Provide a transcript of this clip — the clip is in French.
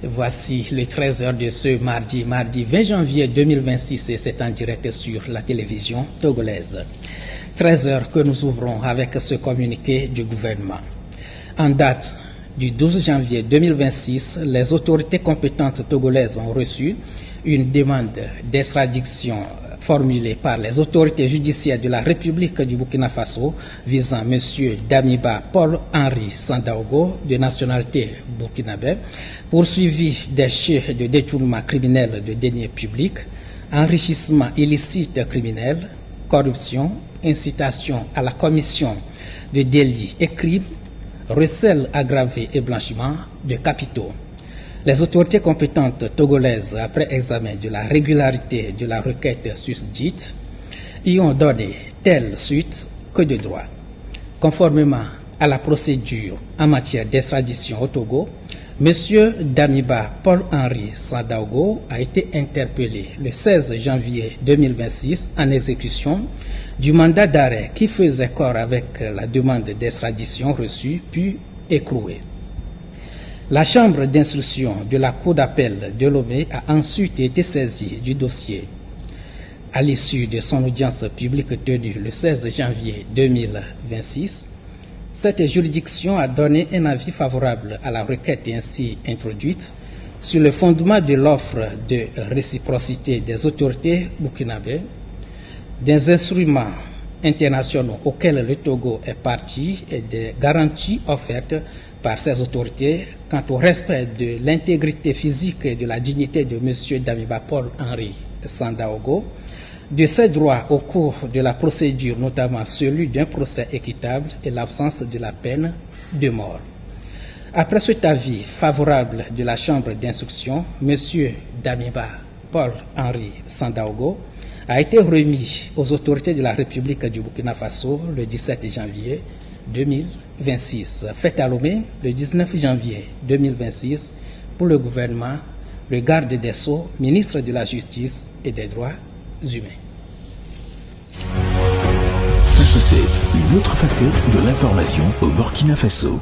Voici le 13h de ce mardi 20 janvier 2026 et c'est en direct sur la télévision togolaise. 13h que nous ouvrons avec ce communiqué du gouvernement. En date du 12 janvier 2026, les autorités compétentes togolaises ont reçu une demande d'extradition formulée par les autorités judiciaires de la République du Burkina Faso visant M. Damiba Paul-Henri Sandaogo, de nationalité burkinabé, poursuivi des faits de détournement criminel de deniers publics, enrichissement illicite criminel, corruption, incitation à la commission de délits et crimes, recel aggravé et blanchiment de capitaux. Les autorités compétentes togolaises, après examen de la régularité de la requête susdite, y ont donné telle suite que de droit. Conformément à la procédure en matière d'extradition au Togo, M. Damiba Paul-Henri Sandaogo a été interpellé le 16 janvier 2026 en exécution du mandat d'arrêt qui faisait corps avec la demande d'extradition reçue puis écrouée. La chambre d'instruction de la Cour d'appel de Lomé a ensuite été saisie du dossier. À l'issue de son audience publique tenue le 16 janvier 2026, cette juridiction a donné un avis favorable à la requête ainsi introduite sur le fondement de l'offre de réciprocité des autorités burkinabées, des instruments internationaux auxquels le Togo est partie et des garanties offertes par ces autorités quant au respect de l'intégrité physique et de la dignité de M. Damiba Paul-Henri Sandaogo, de ses droits au cours de la procédure, notamment celui d'un procès équitable et l'absence de la peine de mort. Après cet avis favorable de la Chambre d'instruction, M. Damiba Paul-Henri Sandaogo a été remis aux autorités de la République du Burkina Faso le 17 janvier 2026. Fait à Lomé le 19 janvier 2026 pour le gouvernement, le garde des Sceaux, ministre de la Justice et des Droits humains. Face 7, une autre facette de l'information au Burkina Faso.